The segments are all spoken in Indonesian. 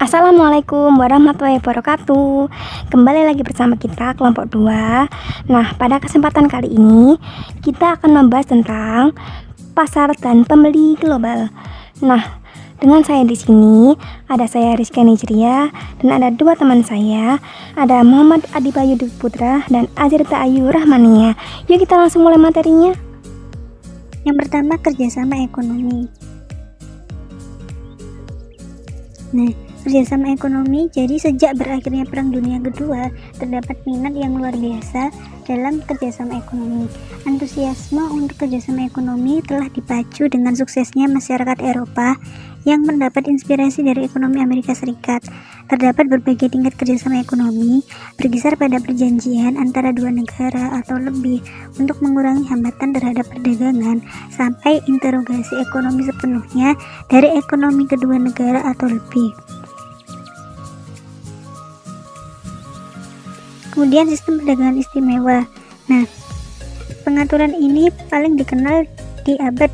Assalamualaikum warahmatullahi wabarakatuh. Kembali lagi bersama kita kelompok 2. Nah, pada kesempatan kali ini kita akan membahas tentang pasar dan pembeli global. Nah, dengan saya di sini ada saya Rizka Nijria dan ada dua teman saya, ada Muhammad Adi Bayu Putra dan Azrita Ayu Rahmania. Yuk kita langsung mulai materinya. Yang pertama, kerjasama ekonomi. Nah, kerjasama ekonomi, jadi sejak berakhirnya Perang Dunia Kedua, terdapat minat yang luar biasa dalam kerjasama ekonomi. Antusiasme untuk kerjasama ekonomi telah dipacu dengan suksesnya masyarakat Eropa yang mendapat inspirasi dari ekonomi Amerika Serikat. Terdapat berbagai tingkat kerjasama ekonomi, berkisar pada perjanjian antara dua negara atau lebih untuk mengurangi hambatan terhadap perdagangan, sampai interogasi ekonomi sepenuhnya dari ekonomi kedua negara atau lebih. Kemudian sistem perdagangan istimewa. Nah, pengaturan ini paling dikenal di abad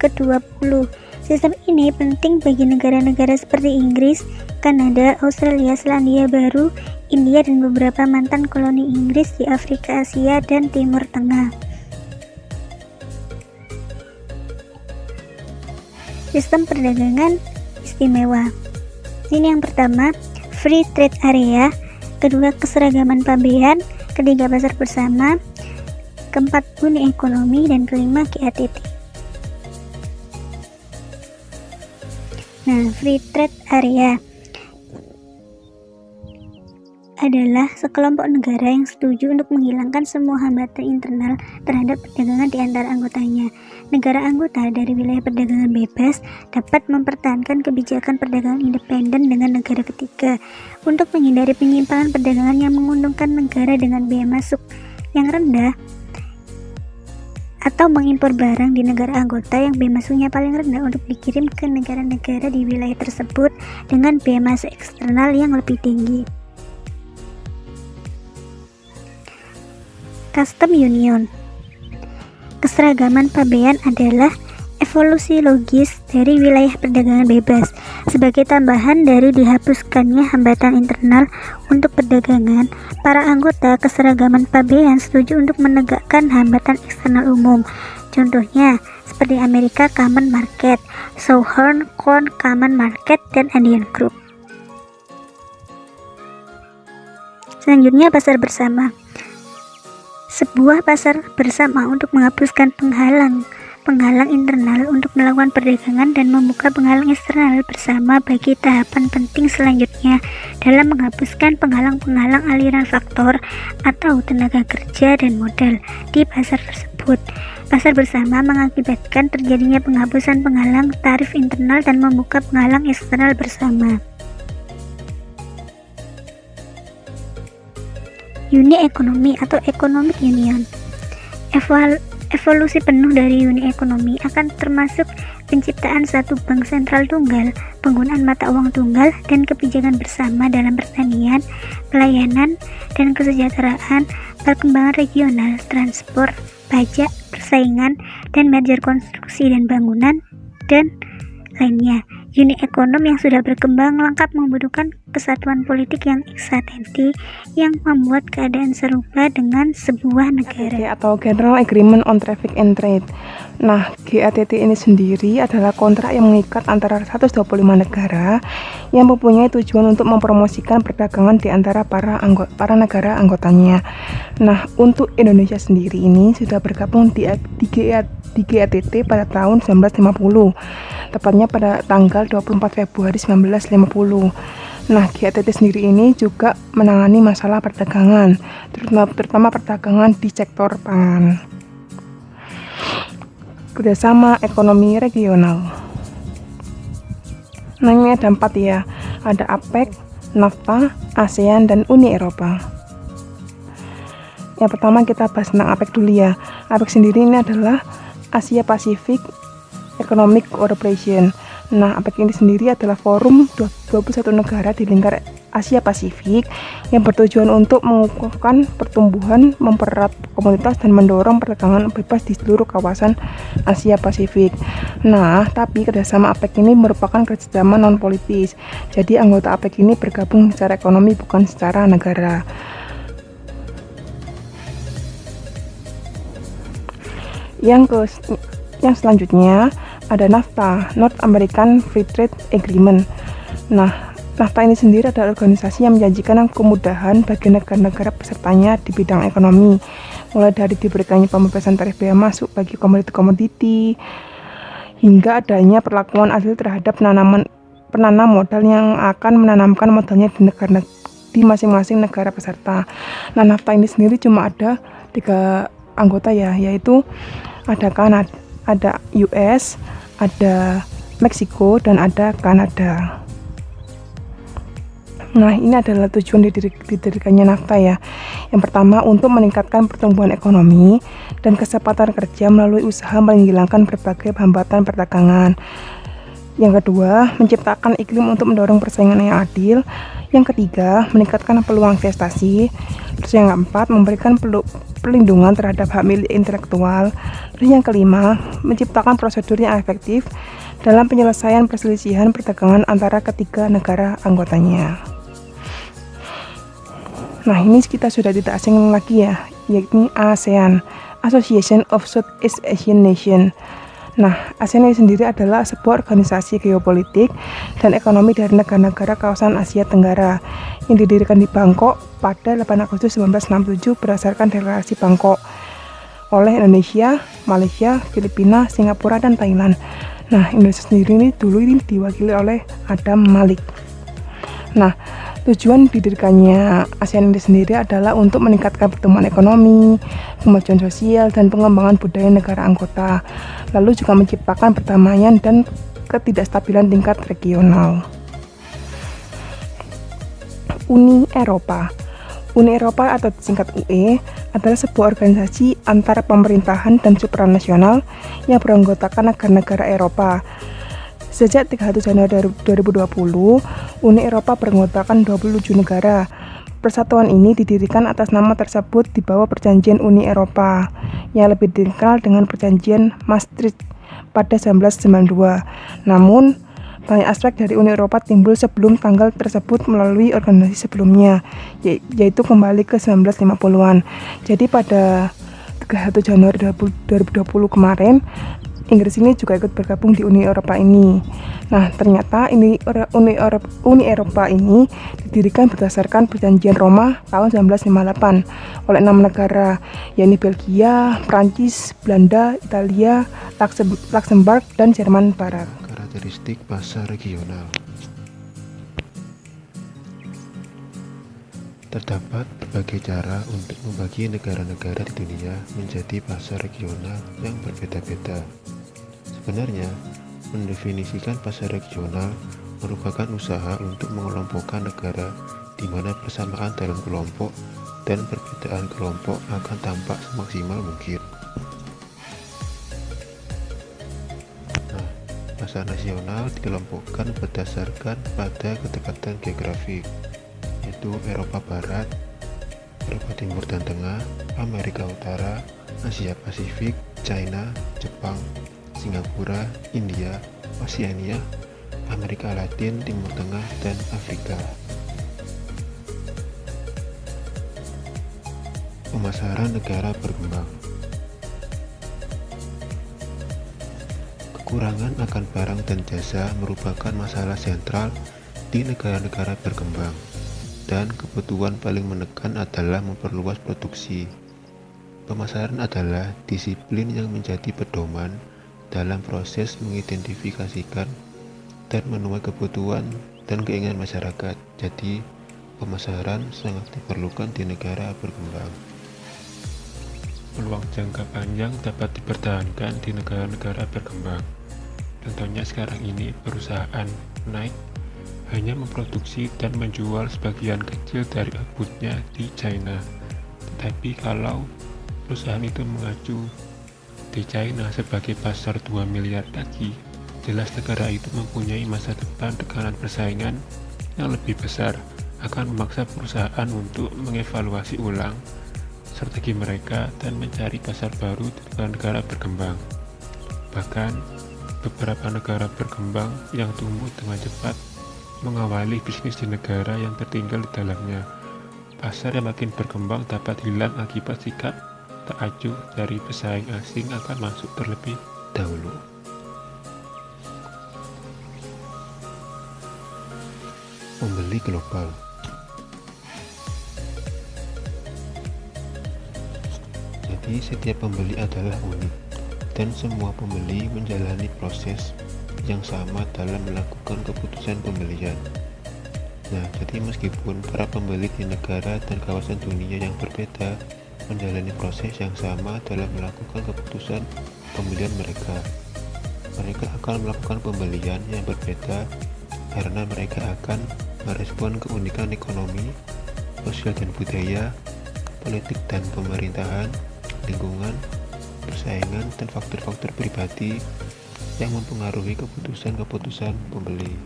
ke-20. Sistem ini penting bagi negara-negara seperti Inggris, Kanada, Australia, Selandia Baru, India, dan beberapa mantan koloni Inggris di Afrika, Asia, dan Timur Tengah. Sistem perdagangan istimewa. Ini yang pertama, Free Trade Area. Kedua, keseragaman pabean. Ketiga, pasar bersama. Keempat, uni ekonomi. Dan kelima, GATT. Nah, Free Trade Area adalah sekelompok negara yang setuju untuk menghilangkan semua hambatan internal terhadap perdagangan di antara anggotanya. Negara anggota dari wilayah perdagangan bebas dapat mempertahankan kebijakan perdagangan independen dengan negara ketiga untuk menghindari penyimpangan perdagangan yang menguntungkan negara dengan biaya masuk yang rendah, atau mengimpor barang di negara anggota yang biaya masuknya paling rendah untuk dikirim ke negara-negara di wilayah tersebut dengan biaya masuk eksternal yang lebih tinggi. Custom Union. Keseragaman pabean adalah evolusi logis dari wilayah perdagangan bebas. Sebagai tambahan dari dihapuskannya hambatan internal untuk perdagangan, para anggota keseragaman pabean setuju untuk menegakkan hambatan eksternal umum. Contohnya, seperti Amerika Common Market, Southern Cone Common Market, dan Andean Group. Selanjutnya, pasar bersama. Sebuah pasar bersama untuk menghapuskan penghalang internal untuk melakukan perdagangan dan membuka penghalang eksternal bersama bagi tahapan penting selanjutnya dalam menghapuskan penghalang-penghalang aliran faktor atau tenaga kerja dan modal di pasar tersebut. Pasar bersama mengakibatkan terjadinya penghapusan penghalang tarif internal dan membuka penghalang eksternal bersama. Uni ekonomi atau Economic Union. Evolusi penuh dari uni ekonomi akan termasuk penciptaan satu bank sentral tunggal, penggunaan mata uang tunggal, dan kebijakan bersama dalam pertanian, pelayanan, dan kesejahteraan, perkembangan regional, transport, pajak, persaingan, dan merger konstruksi dan bangunan, dan lainnya. Uni ekonomi yang sudah berkembang lengkap membutuhkan kesatuan politik yang eksistensi yang membuat keadaan serupa dengan sebuah negara. Atau General Agreement on Traffic and Trade. Nah, GATT ini sendiri adalah kontrak yang mengikat antara 125 negara yang mempunyai tujuan untuk mempromosikan perdagangan di antara para negara anggotanya. Nah, untuk Indonesia sendiri ini sudah bergabung di GATT pada tahun 1950, tepatnya pada tanggal 24 Februari 1950. Nah, GATT sendiri ini juga menangani masalah perdagangan, terutama perdagangan di sektor pangan. Kerjasama ekonomi regional. Nah, ini ada 4 ya, ada APEC, NAFTA, ASEAN, dan Uni Eropa. Yang pertama kita bahas tentang APEC dulu ya. APEC sendiri ini adalah Asia Pacific Economic Cooperation. Nah, APEC ini sendiri adalah forum 21 negara di lingkar Asia Pasifik yang bertujuan untuk mengukuhkan pertumbuhan, mempererat komunitas, dan mendorong perdagangan bebas di seluruh kawasan Asia Pasifik. Nah, tapi kerjasama APEC ini merupakan kerjasama non-politis. Jadi anggota APEC ini bergabung secara ekonomi bukan secara negara. Yang selanjutnya ada NAFTA, North American Free Trade Agreement. Nah, NAFTA ini sendiri adalah organisasi yang menjanjikan kemudahan bagi negara-negara pesertanya di bidang ekonomi, mulai dari diberikannya pembebasan tarif bea masuk bagi komoditi hingga adanya perlakuan adil terhadap penanam modal yang akan menanamkan modalnya di masing-masing negara peserta. Nah, NAFTA ini sendiri cuma ada 3 anggota ya, yaitu ada Kanada, ada US, ada Meksiko, dan ada Kanada. Nah, ini adalah tujuan didirikannya NAFTA ya. Yang pertama, untuk meningkatkan pertumbuhan ekonomi dan kesempatan kerja melalui usaha menghilangkan berbagai hambatan perdagangan. Yang kedua, menciptakan iklim untuk mendorong persaingan yang adil. Yang ketiga, meningkatkan peluang investasi. Terus yang keempat, memberikan perlindungan terhadap hak milik intelektual. Terus yang kelima, menciptakan prosedur yang efektif dalam penyelesaian perselisihan perdagangan antara ketiga negara anggotanya. Nah, ini kita sudah tidak asing lagi ya, yakni ASEAN, Association of Southeast Asian Nations. Nah, ASEAN ini sendiri adalah sebuah organisasi geopolitik dan ekonomi dari negara-negara kawasan Asia Tenggara yang didirikan di Bangkok pada 8 Agustus 1967 berdasarkan deklarasi Bangkok oleh Indonesia, Malaysia, Filipina, Singapura, dan Thailand. Nah, Indonesia sendiri ini diwakili oleh Adam Malik. Nah, tujuan didirikannya ASEAN ini sendiri adalah untuk meningkatkan pertumbuhan ekonomi, kemajuan sosial, dan pengembangan budaya negara anggota, lalu juga menciptakan perdamaian dan ketidakstabilan tingkat regional. Uni Eropa atau disingkat UE adalah sebuah organisasi antara pemerintahan dan supranasional yang beranggotakan negara-negara Eropa. Sejak 31 Januari 2020, Uni Eropa beranggotakan 27 negara. Persatuan ini didirikan atas nama tersebut di bawah Perjanjian Uni Eropa, yang lebih dikenal dengan Perjanjian Maastricht pada 1992. Namun, banyak aspek dari Uni Eropa timbul sebelum tanggal tersebut melalui organisasi sebelumnya, yaitu kembali ke 1950-an. Jadi pada 31 Januari 2020 kemarin, Inggris ini juga ikut bergabung di Uni Eropa ini. Nah, ternyata Uni Eropa ini didirikan berdasarkan Perjanjian Roma tahun 1958 oleh 6 negara, yakni Belgia, Prancis, Belanda, Italia, Luxembourg, dan Jerman Barat. Karakteristik pasar regional. Terdapat berbagai cara untuk membagi negara-negara di dunia menjadi pasar regional yang berbeda-beda. Sebenarnya, mendefinisikan pasar regional merupakan usaha untuk mengelompokkan negara di mana persamaan dalam kelompok dan perbedaan kelompok akan tampak semaksimal mungkin. Nah, pasar nasional dikelompokkan berdasarkan pada kedekatan geografik, yaitu Eropa Barat, Eropa Timur dan Tengah, Amerika Utara, Asia Pasifik, China, Jepang, Singapura, India, Oseania, Amerika Latin, Timur Tengah, dan Afrika. Pemasaran negara berkembang. Kekurangan akan barang dan jasa merupakan masalah sentral di negara-negara berkembang, dan kebutuhan paling menekan adalah memperluas produksi. Pemasaran adalah disiplin yang menjadi pedoman dalam proses mengidentifikasikan dan menuai kebutuhan dan keinginan masyarakat. Jadi, pemasaran sangat diperlukan di negara berkembang. Peluang jangka panjang dapat dipertahankan di negara-negara berkembang. Contohnya sekarang ini perusahaan Nike hanya memproduksi dan menjual sebagian kecil dari outputnya di China. Tetapi kalau perusahaan itu mengacu di China sebagai pasar 2 miliar lagi, jelas negara itu mempunyai masa depan tekanan persaingan yang lebih besar akan memaksa perusahaan untuk mengevaluasi ulang strategi mereka dan mencari pasar baru di negara-negara berkembang. Bahkan, beberapa negara berkembang yang tumbuh dengan cepat mengawali bisnis di negara yang tertinggal di dalamnya. Pasar yang makin berkembang dapat hilang akibat sikap tak acuh dari pesaing asing akan masuk terlebih dahulu. Pembeli global. Jadi setiap pembeli adalah unik dan semua pembeli menjalani proses yang sama dalam melakukan keputusan pembelian. Nah, jadi meskipun para pembeli di negara dan kawasan dunia yang berbeda menjalani proses yang sama dalam melakukan keputusan pembelian mereka akan melakukan pembelian yang berbeda karena mereka akan merespon keunikan ekonomi, sosial dan budaya, politik dan pemerintahan, lingkungan, persaingan, dan faktor-faktor pribadi yang mempengaruhi keputusan-keputusan pembeli.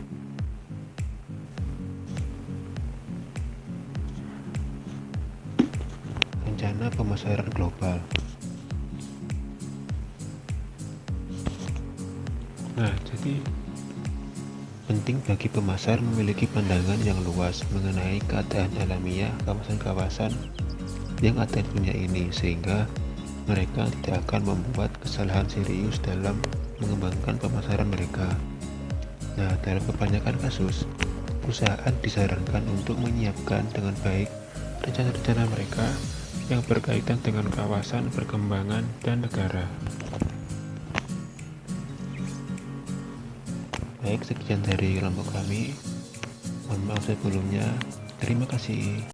Rencana pemasaran global. Nah, jadi Penting bagi pemasar memiliki pandangan yang luas mengenai keadaan alamiah kawasan-kawasan yang ada di dunia ini, sehingga mereka tidak akan membuat kesalahan serius dalam mengembangkan pemasaran mereka. Nah, dalam kebanyakan kasus, perusahaan disarankan untuk menyiapkan dengan baik rencana-rencana mereka yang berkaitan dengan kawasan perkembangan dan negara. Baik, sekian dari kelompok kami. Mohon maaf sebelumnya. Terima kasih.